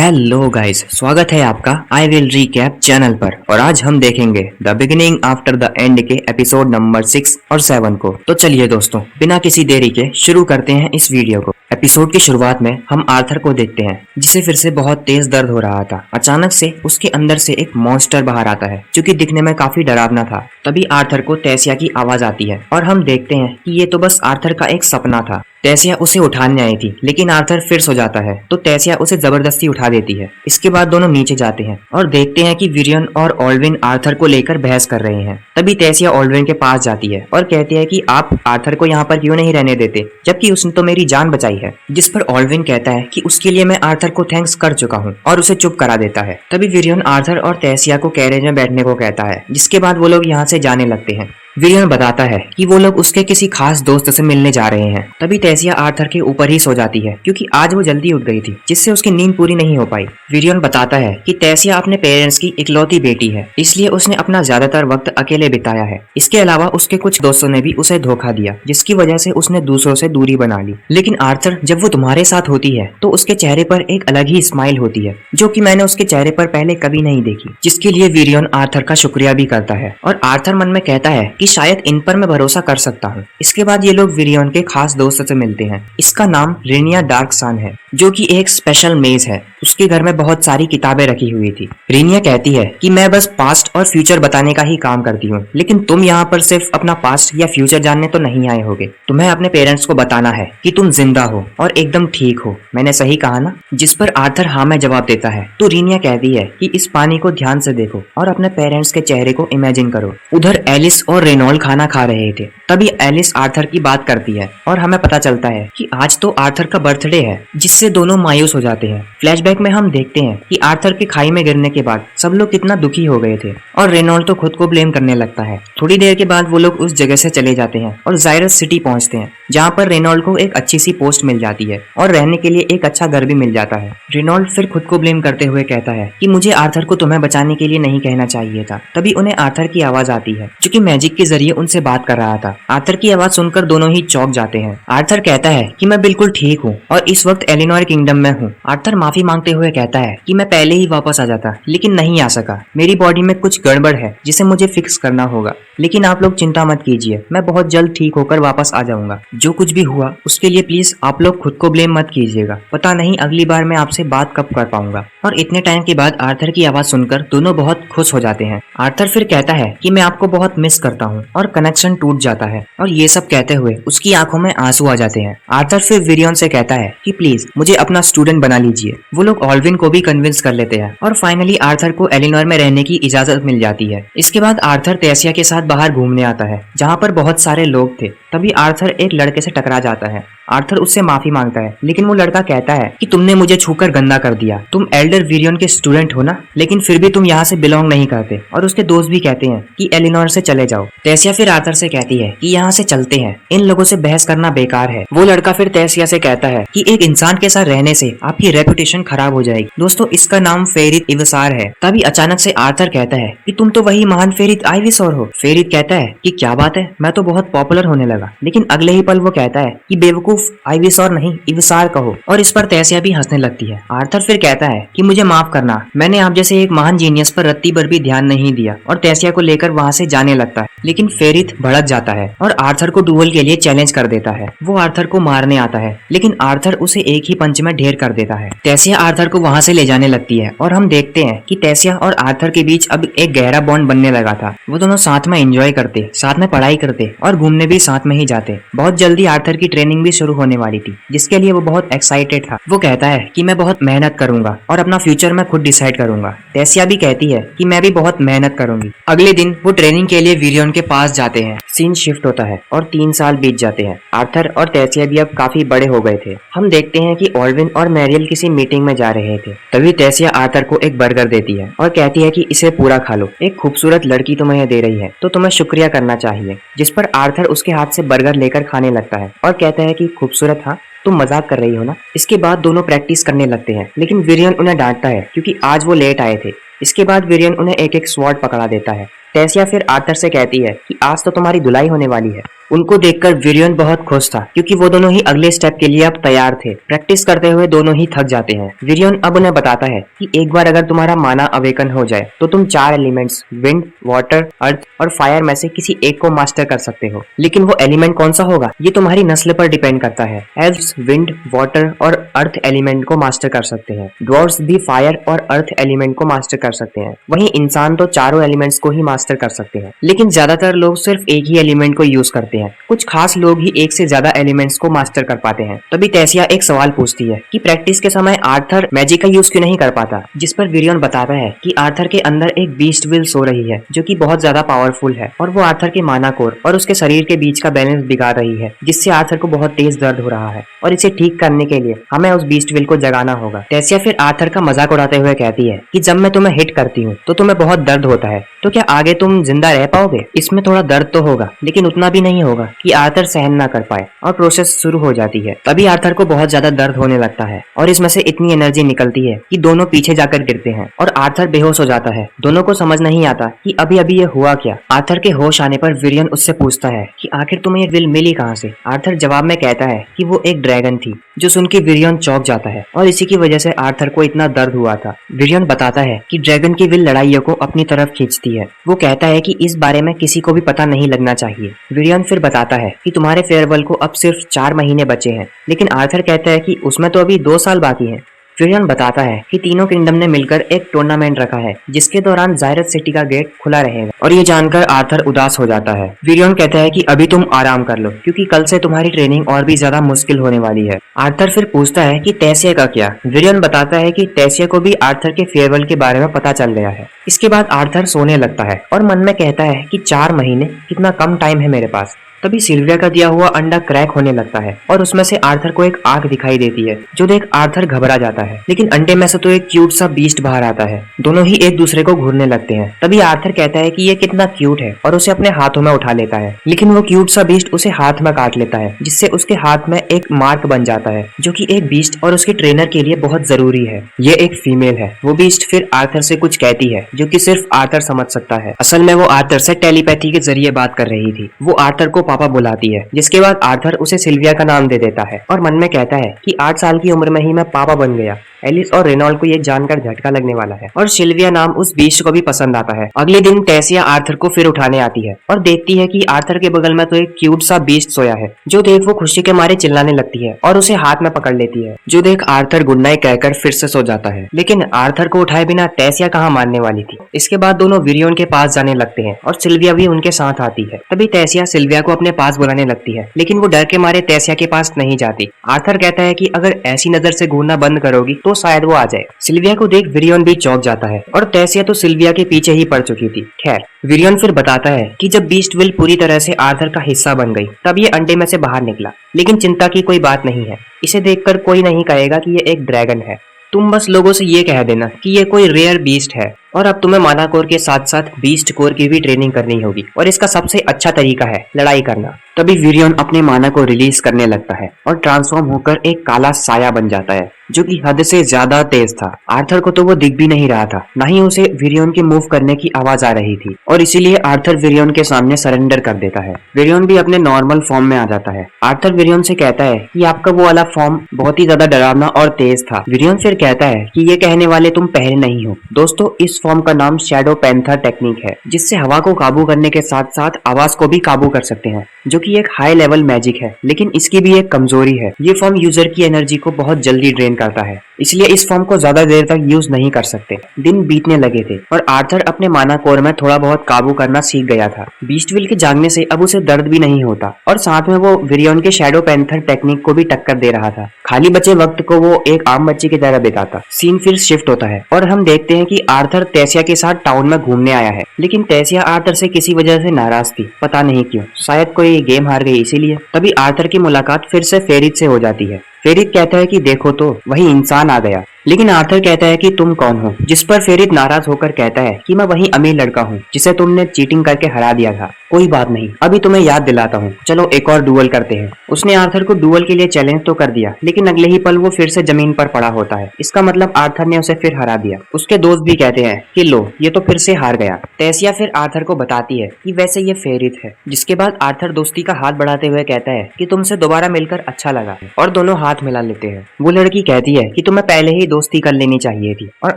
Hello guys, स्वागत है आपका आई विल रीकैप चैनल पर। और आज हम देखेंगे the beginning after the end के एपिसोड नंबर 6 और 7 को। तो चलिए दोस्तों, बिना किसी देरी के शुरू करते हैं इस वीडियो को। एपिसोड की शुरुआत में हम आर्थर को देखते हैं, जिसे फिर से बहुत तेज दर्द हो रहा था। अचानक से उसके अंदर से एक मॉन्स्टर बाहर आता है, जो कि दिखने में काफी डरावना था। तभी आर्थर को टेसिया की आवाज आती है और हम देखते हैं कि ये तो बस आर्थर का एक सपना था। टेसिया उसे उठाने आई थी, लेकिन आर्थर फिर सो जाता है, तो टेसिया उसे जबरदस्ती उठा देती है। इसके बाद दोनों नीचे जाते हैं और देखते हैं कि विरियन और ऑल्ड्रिन आर्थर को लेकर बहस कर रहे हैं। तभी टेसिया ऑल्ड्रिन के पास जाती है और कहती है कि आप आर्थर को यहाँ पर क्यों नहीं रहने देते, जबकि उसने तो मेरी जान बचाई है। जिस पर ऑल्ड्रिन कहता है कि उसके लिए मैं आर्थर को थैंक्स कर चुका हूँ, और उसे चुप करा देता है। तभी विरियन आर्थर और टेसिया को कैरेज में बैठने को कहता है, जिसके बाद वो लोग यहाँ से जाने लगते हैं। विरियन बताता है कि वो लोग उसके किसी खास दोस्त से मिलने जा रहे हैं। तभी टेसिया आर्थर के ऊपर ही सो जाती है, क्योंकि आज वो जल्दी उठ गई थी, जिससे उसकी नींद पूरी नहीं हो पाई। विरियन बताता है कि टेसिया अपने पेरेंट्स की इकलौती बेटी है, इसलिए उसने अपना ज्यादातर वक्त अकेले बिताया है। इसके अलावा उसके कुछ दोस्तों ने भी उसे धोखा दिया, जिसकी वजह से उसने दूसरों से दूरी बना ली। लेकिन आर्थर, जब वो तुम्हारे साथ होती है तो उसके चेहरे पर एक अलग ही स्माइल होती है, जो कि मैंने उसके चेहरे पर पहले कभी नहीं देखी। जिसके लिए विरियन आर्थर का शुक्रिया भी करता है, और आर्थर मन में कहता है कि शायद इन पर मैं भरोसा कर सकता हूँ। इसके बाद ये लोग विरियन के खास दोस्त से मिलते हैं। इसका नाम रेनिया डार्कसन है, जो कि एक स्पेशल मेज है। उसके घर में बहुत सारी किताबें रखी हुई थी। रेनिया कहती है कि मैं बस पास्ट और फ्यूचर बताने का ही काम करती हूँ, लेकिन तुम यहाँ पर सिर्फ अपना पास्ट या फ्यूचर जानने तो नहीं आए होगे। तुम्हें अपने पेरेंट्स को बताना है कि तुम जिंदा हो और एकदम ठीक हो। मैंने सही कहा ना? जिस पर आर्थर हाँ में जवाब देता है। तो रेनिया कहती है कि इस पानी को ध्यान से देखो और अपने पेरेंट्स के चेहरे को इमेजिन करो। उधर एलिस और रेनॉल्ड खाना खा रहे थे। तभी एलिस आर्थर की बात करती है और हमें पता चलता है कि आज तो आर्थर का बर्थडे है, जिससे दोनों मायूस हो जाते हैं। फ्लैशबैक में हम देखते हैं कि आर्थर के खाई में गिरने के बाद सब लोग कितना दुखी हो गए थे, और रेनॉल्ड तो खुद को ब्लेम करने लगता है। थोड़ी देर के बाद वो लोग उस जगह से चले जाते हैं और जायरस सिटी पहुंचते हैं, जहाँ पर रेनॉल्ड को एक अच्छी सी पोस्ट मिल जाती है और रहने के लिए एक अच्छा घर भी मिल जाता है। रेनॉल्ड फिर खुद को ब्लेम करते हुए कहता है कि मुझे आर्थर को तुम्हें बचाने के लिए नहीं कहना चाहिए था। तभी उन्हें आर्थर की आवाज आती है, जो कि मैजिक के जरिए उनसे बात कर रहा था। आर्थर की आवाज सुनकर दोनों ही चौंक जाते हैं। आर्थर कहता है कि मैं बिल्कुल ठीक हूँ और इस वक्त एलिनोर किंगडम में हूँ। आर्थर माफी मांगते हुए कहता है कि मैं पहले ही वापस आ जाता, लेकिन नहीं आ सका। मेरी बॉडी में कुछ गड़बड़ है, जिसे मुझे फिक्स करना होगा। लेकिन आप लोग चिंता मत कीजिए, मैं बहुत जल्द ठीक होकर वापस आ जाऊंगा। जो कुछ भी हुआ उसके लिए प्लीज आप लोग खुद को ब्लेम मत कीजिएगा। पता नहीं अगली बार मैं आपसे बात कब कर पाऊंगा। और इतने टाइम के बाद आर्थर की आवाज सुनकर दोनों बहुत खुश हो जाते हैं। आर्थर फिर कहता है कि मैं आपको बहुत मिस करता हूँ, और कनेक्शन टूट जाता है। और ये सब कहते हुए उसकी आंखों में आंसू आ जाते हैं। आर्थर फिर विरियन से कहता है कि प्लीज मुझे अपना स्टूडेंट बना लीजिए। वो लोग ऑल्ड्रिन को भी कन्विंस कर लेते हैं, और फाइनली आर्थर को एलिनोर में रहने की इजाजत मिल जाती है। इसके बाद आर्थर टेसिया के साथ बाहर घूमने आता है, जहाँ पर बहुत सारे लोग थे। तभी आर्थर एक लड़के से टकरा जाता है। आर्थर उससे माफी मांगता है, लेकिन वो लड़का कहता है कि तुमने मुझे छूकर गंदा कर दिया। तुम एल्डर विरियन के स्टूडेंट हो ना, लेकिन फिर भी तुम यहाँ से बिलोंग नहीं करते। और उसके दोस्त भी कहते हैं कि एलिनोर से चले जाओ। टेसिया फिर आर्थर से कहती है कि यहाँ से चलते हैं, इन लोगों से बहस करना बेकार है। वो लड़का फिर टेसिया से कहता है कि एक इंसान के साथ रहने से आपकी रेपुटेशन खराब हो जाएगी। दोस्तों, इसका नाम फेरित इवसार है। तभी अचानक से आर्थर कहता है कि तुम तो वही महान फेरित आइविसोर हो। फेरित कहता है कि क्या बात है, मैं तो बहुत पॉपुलर होने लगा। लेकिन अगले ही पल वो कहता है कि बेवकूफ, आइविसोर नहीं इवसार कहो। और इस पर टेसिया भी हंसने लगती है। आर्थर फिर कहता है कि मुझे माफ करना, मैंने आप जैसे एक महान जीनियस पर रत्ती भर भी ध्यान नहीं दिया। और टेसिया को लेकर वहाँ से जाने लगता है, लेकिन फेरित भड़क जाता है और आर्थर को डुएल के लिए चैलेंज कर देता है। वो आर्थर को मारने आता है, लेकिन आर्थर उसे एक ही पंच में ढेर कर देता है। टेसिया आर्थर को वहाँ से ले जाने लगती है, और हम देखते हैं कि टेसिया और आर्थर के बीच अब एक गहरा बॉन्ड बनने लगा था। वो दोनों साथ में एंजॉय करते, साथ में पढ़ाई करते और घूमने भी साथ में ही जाते। बहुत जल्दी आर्थर की ट्रेनिंग भी शुरू होने वाली थी, जिसके लिए वो बहुत एक्साइटेड था। वो कहता है कि मैं बहुत मेहनत करूंगा और अपना फ्यूचर मैं खुद डिसाइड करूंगा। टेसिया भी कहती है कि मैं भी बहुत मेहनत करूंगी। अगले दिन वो ट्रेनिंग के लिए विरियन के पास जाते हैं। सीन शिफ्ट होता है और 3 साल बीत जाते हैं। आर्थर और टेसिया भी अब काफी बड़े हो गए थे। हम देखते हैं कि ऑल्ड्रिन और मैरियल किसी मीटिंग में जा रहे थे। तभी टेसिया आर्थर को एक बर्गर देती है और कहती है कि इसे पूरा खा लो। एक खूबसूरत लड़की तुम्हें दे रही है, तो तुम्हें शुक्रिया करना चाहिए। जिस पर आर्थर उसके हाथ से बर्गर लेकर खाने लगता है और कहता है कि खूबसूरत, हाँ तुम मजाक कर रही हो ना। इसके बाद दोनों प्रैक्टिस करने लगते हैं, लेकिन विरियन उन्हें डांटता है क्योंकि आज वो लेट आए थे। इसके बाद विरियन उन्हें एक एक स्वॉर्ड पकड़ा देता है। टेसिया फिर आर्थर से कहती है कि आज तो तुम्हारी धुलाई होने वाली है। उनको देखकर विरियन बहुत खुश था क्योंकि वो दोनों ही अगले स्टेप के लिए अब तैयार थे। प्रैक्टिस करते हुए दोनों ही थक जाते हैं। विरियन अब उन्हें बताता है कि एक बार अगर तुम्हारा माना अवेकन हो जाए तो तुम 4 एलिमेंट्स विंड, वाटर, अर्थ और फायर में से किसी एक को मास्टर कर सकते हो। लेकिन वो एलिमेंट कौन सा होगा ये तुम्हारी नस्ल पर डिपेंड करता है। एल्व्स विंड, वाटर और अर्थ एलिमेंट को मास्टर कर सकते हैं। ड्वार्फ्स भी फायर और अर्थ एलिमेंट को मास्टर कर सकते हैं। वहीं इंसान तो चारों एलिमेंट्स को ही मास्टर कर सकते हैं। लेकिन ज्यादातर लोग सिर्फ एक ही एलिमेंट को यूज करते हैं। कुछ खास लोग ही एक से ज्यादा एलिमेंट्स को मास्टर कर पाते हैं। तभी टेसिया एक सवाल पूछती है कि प्रैक्टिस के समय आर्थर मैजिक का यूज क्यों नहीं कर पाता, जिस पर विरियन बताता है कि आर्थर के अंदर एक बीस्ट विल सो रही है जो कि बहुत ज्यादा पावरफुल है और वो आर्थर के माना कोर और उसके शरीर के बीच का बैलेंस बिगाड़ रही है, जिससे आर्थर को बहुत तेज दर्द हो रहा है और इसे ठीक करने के लिए हमें उस बीस्ट विल को जगाना होगा। टेसिया फिर आर्थर का मजाक उड़ाते हुए कहती है कि जब मैं तुम्हें हिट करती हूँ तो तुम्हें बहुत दर्द होता है, तो क्या आगे तुम जिंदा रह पाओगे? इसमें थोड़ा दर्द तो होगा लेकिन उतना भी नहीं होगा कि आर्थर सहन ना कर पाए और प्रोसेस शुरू हो जाती है। तभी आर्थर को बहुत ज्यादा दर्द होने लगता है और इसमें से इतनी एनर्जी निकलती है कि दोनों पीछे जाकर गिरते हैं और आर्थर बेहोश हो जाता है। दोनों को समझ नहीं आता कि अभी अभी ये हुआ क्या। आर्थर के होश आने पर विरियन उससे पूछता है कि आखिर तुम्हें ये विल मिली कहाँ से? आर्थर जवाब में कहता है कि वो एक ड्रैगन थी, जो सुन के विरियन चौंक जाता है और इसी की वजह से आर्थर को इतना दर्द हुआ था। विरियन बताता है कि ड्रैगन की विल लड़ाइयों को अपनी तरफ खींचती है। वो कहता है कि इस बारे में किसी को भी पता नहीं लगना चाहिए। विरियन फिर बताता है कि तुम्हारे फेयरवेल को अब सिर्फ 4 महीने बचे हैं, लेकिन आर्थर कहता है कि उसमें तो अभी 2 साल बाकी हैं। विरियन बताता है कि तीनों किंगडम ने मिलकर एक टूर्नामेंट रखा है जिसके दौरान जायरस सिटी का गेट खुला रहेगा और ये जानकर आर्थर उदास हो जाता है। विरियन कहता है कि अभी तुम आराम कर लो क्योंकि कल से तुम्हारी ट्रेनिंग और भी ज्यादा मुश्किल होने वाली है। आर्थर फिर पूछता है कि टेसिया का क्या? विरियन बताता है कि टेसिया को भी आर्थर के फेयरवेल के बारे में पता चल गया है। इसके बाद आर्थर सोने लगता है और मन में कहता है कि 4 महीने कितना कम टाइम है मेरे पास। तभी सिल्विया का दिया हुआ अंडा क्रैक होने लगता है और उसमें से आर्थर को एक आंख दिखाई देती है, जो देख आर्थर घबरा जाता है। लेकिन अंडे में से तो एक क्यूट सा बीस्ट बाहर आता है। दोनों ही एक दूसरे को घूरने लगते हैं। तभी आर्थर कहता है कि ये कितना क्यूट है और उसे अपने हाथों में उठा लेता है। लेकिन वो क्यूट सा बीस्ट उसे हाथ में काट लेता है, जिससे उसके हाथ में एक मार्क बन जाता है, जो कि एक बीस्ट और उसके ट्रेनर के लिए बहुत जरूरी है। ये एक फीमेल है। वो बीस्ट फिर आर्थर से कुछ कहती है जो कि सिर्फ आर्थर समझ सकता है। असल में वो आर्थर से टेलीपैथी के जरिए बात कर रही थी। वो आर्थर को पापा बुलाती है, जिसके बाद आर्थर उसे सिल्विया का नाम दे देता है और मन में कहता है कि 8 साल की उम्र में ही मैं पापा बन गया। एलिस और रेनॉल्ड को ये जानकर झटका लगने वाला है और सिल्विया नाम उस बीस्ट को भी पसंद आता है। अगले दिन टेसिया आर्थर को फिर उठाने आती है और देखती है कि आर्थर के बगल में तो एक क्यूट सा बीस्ट सोया है, जो देख वो खुशी के मारे चिल्लाने लगती है और उसे हाथ में पकड़ लेती है, जो देख आर्थर गुड नाइट कहकर फिर से सो जाता है। लेकिन आर्थर को उठाए बिना टेसिया कहाँ मानने वाली थी। इसके बाद दोनों विरियन के पास जाने लगते हैं और सिल्विया भी उनके साथ आती है। तभी टेसिया सिल्विया को अपने पास बुलाने लगती है, लेकिन वो डर के मारे टेसिया के पास नहीं जाती। आर्थर कहता है कि अगर ऐसी नजर से घूरना बंद करोगी तो शायद वो आ जाए। सिल्विया को देख विरियन भी चौंक जाता है और टेसिया तो सिल्विया के पीछे ही पड़ चुकी थी। खैर, विरियन फिर बताता है कि जब बीस्ट विल पूरी तरह से आर्थर का हिस्सा बन गई तब ये अंडे में से बाहर निकला। लेकिन चिंता की कोई बात नहीं है, इसे देखकर कोई नहीं कहेगा कि ये एक ड्रैगन है। तुम बस लोगों से ये कह देना कि ये कोई रेयर बीस्ट है और अब तुम्हें माना कोर के साथ साथ बीस्ट कोर की भी ट्रेनिंग करनी होगी और इसका सबसे अच्छा तरीका है लड़ाई करना। तभी विरियन अपने माना को रिलीज करने लगता है और ट्रांसफॉर्म होकर एक काला साया बन जाता है, जो कि हद से ज्यादा तेज था। आर्थर को तो वो दिख भी नहीं रहा था, न ही उसे विरियन के मूव करने की आवाज आ रही थी और इसीलिए आर्थर विरियन के सामने सरेंडर कर देता है। विरियन भी अपने नॉर्मल फॉर्म में आ जाता है। आर्थर विरियन से कहता है कि आपका वो वाला फॉर्म बहुत ही ज्यादा डरावना और तेज था। विरियन फिर कहता है कि ये कहने वाले तुम पहले नहीं हो। दोस्तों, इस फॉर्म का नाम शैडो पैंथर टेक्निक है, जिससे हवा को काबू करने के साथ साथ आवाज को भी काबू कर सकते हैं, जो कि एक हाई लेवल मैजिक है। लेकिन इसकी भी एक कमजोरी है, ये फॉर्म यूजर की एनर्जी को बहुत जल्दी ड्रेन करता है, इसलिए इस फॉर्म को ज्यादा देर तक यूज नहीं कर सकते। दिन बीतने लगे थे और आर्थर अपने माना कोर में थोड़ा बहुत काबू करना सीख गया था। बीस्ट विल के जागने से अब उसे दर्द भी नहीं होता और साथ में वो विरियन के शैडो पैंथर टेक्निक को भी टक्कर दे रहा था। खाली बचे वक्त को वो एक आम बच्चे की तरह बिताता। सीन फिर शिफ्ट होता है और हम देखते हैं कि आर्थर टेसिया के साथ टाउन में घूमने आया है, लेकिन टेसिया आर्थर से किसी वजह से नाराज थी, पता नहीं क्यों, शायद कोई गेम हार गई इसीलिए। तभी आर्थर की मुलाकात फिर से फेरिट से हो जाती है। फेरिट कहता है कि देखो तो वही इंसान आ गया, लेकिन आर्थर कहता है कि तुम कौन हो, जिस पर फेरिट नाराज होकर कहता है कि मैं वही अमीर लड़का हूँ जिसे तुमने चीटिंग करके हरा दिया था। कोई बात नहीं, अभी तुम्हें याद दिलाता हूँ, चलो एक और डुअल करते हैं। उसने आर्थर को डुअल के लिए चैलेंज तो कर दिया, लेकिन अगले ही पल वो फिर से जमीन पर पड़ा होता है। इसका मतलब आर्थर ने उसे फिर हरा दिया। उसके दोस्त भी कहते हैं कि लो, ये तो फिर से हार गया। टेसिया फिर आर्थर को बताती है कि वैसे ये फेरित है। जिसके बाद आर्थर दोस्ती का हाथ बढ़ाते हुए कहता है कि तुमसे दोबारा मिलकर अच्छा लगा, और दोनों हाथ मिला लेते हैं। वो लड़की कहती है कि तुम्हें पहले ही दोस्ती कर लेनी चाहिए थी, और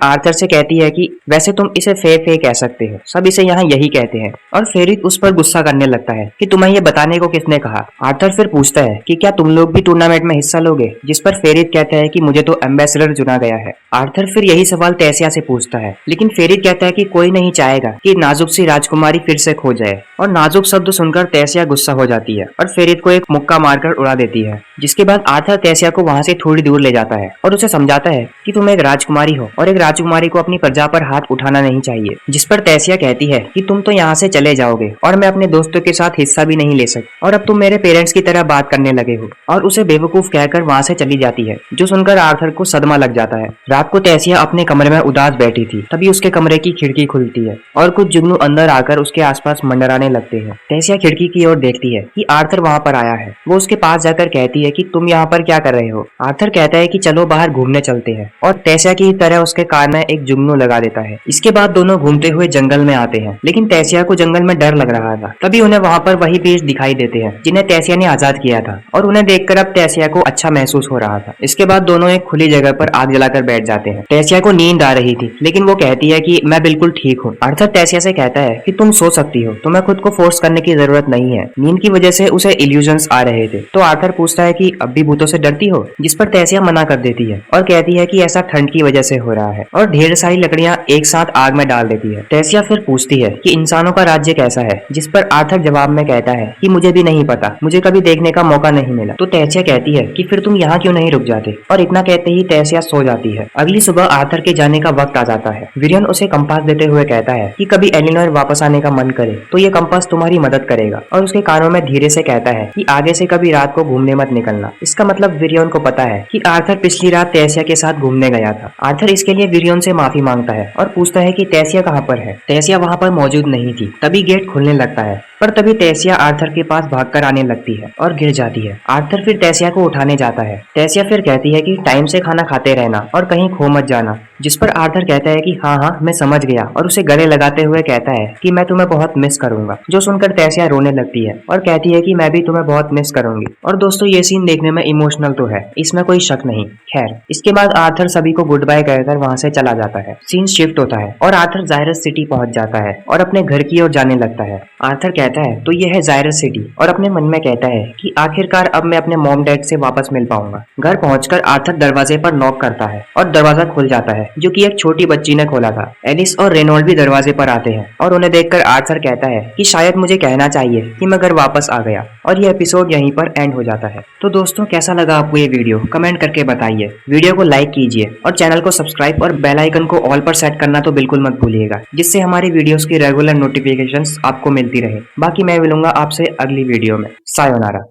आर्थर से कहती है कि वैसे तुम इसे फे फे कह सकते हो, सब इसे यहाँ यही कहते हैं। और फेरित उस पर गुस्सा करने लगता है कि तुम्हें ये बताने को किसने कहा। आर्थर फिर पूछता है कि क्या तुम लोग भी टूर्नामेंट में हिस्सा लोगे, जिस पर फेरित कहता है कि मुझे तो एम्बेसडर चुना गया है। आर्थर फिर यही सवाल टेसिया से पूछता है, लेकिन फेरित कहता है कि कोई नहीं चाहेगा कि नाजुक सी राजकुमारी फिर से खो जाए। और नाजुक शब्द सुनकर टेसिया गुस्सा हो जाती है और फेरित को एक मुक्का मारकर उड़ा देती है। जिसके बाद आर्थर टेसिया को वहां से थोड़ी दूर ले जाता है और उसे समझाता है कि तुम एक राजकुमारी हो और एक राजकुमारी को अपनी प्रजा पर हाथ उठाना नहीं चाहिए। जिस पर टेसिया कहती है कि तुम तो यहाँ से चले जाओगे और मैं अपने दोस्तों के साथ हिस्सा भी नहीं ले सकती, और अब तुम मेरे पेरेंट्स की तरह बात करने लगे हो। और उसे बेवकूफ कहकर वहां से चली जाती है, जो सुनकर आर्थर को सदमा लग जाता है। रात को टेसिया अपने कमरे में उदास बैठी थी, तभी उसके कमरे की खिड़की खुलती है और कुछ जुगनू अंदर आकर उसके आसपास मंडराने लगते हैं। टेसिया खिड़की की ओर देखती है कि आर्थर वहां पर आया है। वो उसके पास जाकर कहती है कि तुम यहाँ पर क्या कर रहे हो। आर्थर कहता है कि चलो बाहर घूमने चलते हैं, और टेसिया की तरह उसके कान में एक जुगनू लगा देता है। इसके बाद दोनों घूमते हुए जंगल में आते हैं, लेकिन टेसिया को जंगल में डर लग रहा था। तभी उन्हें वहां पर वही बीज दिखाई देते हैं जिन्हें टेसिया ने आजाद किया था, और उन्हें देखकर अब टेसिया को अच्छा महसूस हो रहा था। इसके बाद दोनों एक खुली जगह पर आग जलाकर बैठ जाते हैं। टेसिया को नींद आ रही थी, लेकिन वो कहती है कि मैं बिल्कुल ठीक हूँ। आर्थर टेसिया से कहता है कि तुम सो सकती हो, तुम्हें खुद को फोर्स करने की जरूरत नहीं है। नींद की वजह से उसे इल्यूजन्स आ रहे थे। तो आर्थर पूछता है कि अब भी भूतों से डरती हो, जिस पर टेसिया मना कर देती है और कहती है कि ऐसा ठंड की वजह से हो रहा है, और ढेर सारी लकड़ियां एक साथ आग में डाल देती है। टेसिया फिर पूछती है कि इंसानों का राज्य कैसा है, जिस पर आर्थर जवाब में कहता है कि मुझे भी नहीं पता, मुझे कभी देखने का मौका नहीं मिला। तो टेसिया कहती है कि फिर तुम यहाँ क्यों नहीं रुक जाते, और इतना कहते ही टेसिया सो जाती है। अगली सुबह आर्थर के जाने का वक्त आ जाता है। विरियन उसे कंपास देते हुए कहता है कि कभी एलिनोर वापस आने का मन करे तो ये कंपास तुम्हारी मदद करेगा, और उसके कानों में धीरे से कहता है कि आगे से कभी रात को घूमने मत निकलना। इसका मतलब विरियन को पता है कि आर्थर पिछली रात टेसिया के साथ घूमने गया था। आर्थर इसके लिए विरियन से माफी मांगता है और पूछता है कि टेसिया कहाँ पर है। टेसिया वहाँ पर मौजूद नहीं थी। तभी गेट खुलने लगता है, पर तभी टेसिया आर्थर के पास भागकर आने लगती है और गिर जाती है। आर्थर फिर टेसिया को उठाने जाता है। टेसिया फिर कहती है कि टाइम से खाना खाते रहना और कहीं खो मत जाना, जिस पर आर्थर कहता है कि हाँ हाँ मैं समझ गया, और उसे गले लगाते हुए कहता है कि मैं तुम्हें बहुत मिस करूंगा। जो सुनकर टेसिया रोने लगती है और कहती है कि मैं भी तुम्हें बहुत मिस करूंगी। और दोस्तों, ये सीन देखने में इमोशनल तो है, इसमें कोई शक नहीं। खैर, इसके बाद आर्थर सभी को गुड बाय कहकर वहां से चला जाता है। सीन शिफ्ट होता है और आर्थर जायरस सिटी पहुंच जाता है और अपने घर की ओर जाने लगता है। आर्थर कहता है तो ये है जायरस सिटी, और अपने मन में कहता है कि आखिरकार अब मैं अपने मॉम डैड से वापस मिल पाऊंगा। घर पहुंचकर आर्थर दरवाजे पर नॉक करता है और दरवाजा खुल जाता है, जो कि एक छोटी बच्ची ने खोला था। एलिस और रेनोल्ड भी दरवाजे पर आते हैं और उन्हें देखकर आर्थर कहता है कि शायद मुझे कहना चाहिए कि मैं घर वापस आ गया। और ये एपिसोड यहीं पर एंड हो जाता है। तो दोस्तों, कैसा लगा आपको ये वीडियो, कमेंट करके बताइए। वीडियो को लाइक कीजिए और चैनल को सब्सक्राइब और बेल आइकन को ऑल पर सेट करना तो बिल्कुल मत भूलिएगा, जिससे हमारी वीडियोस की रेगुलर नोटिफिकेशंस आपको मिलती रहे। बाकी मैं मिलूंगा आपसे अगली वीडियो में। सायोनारा।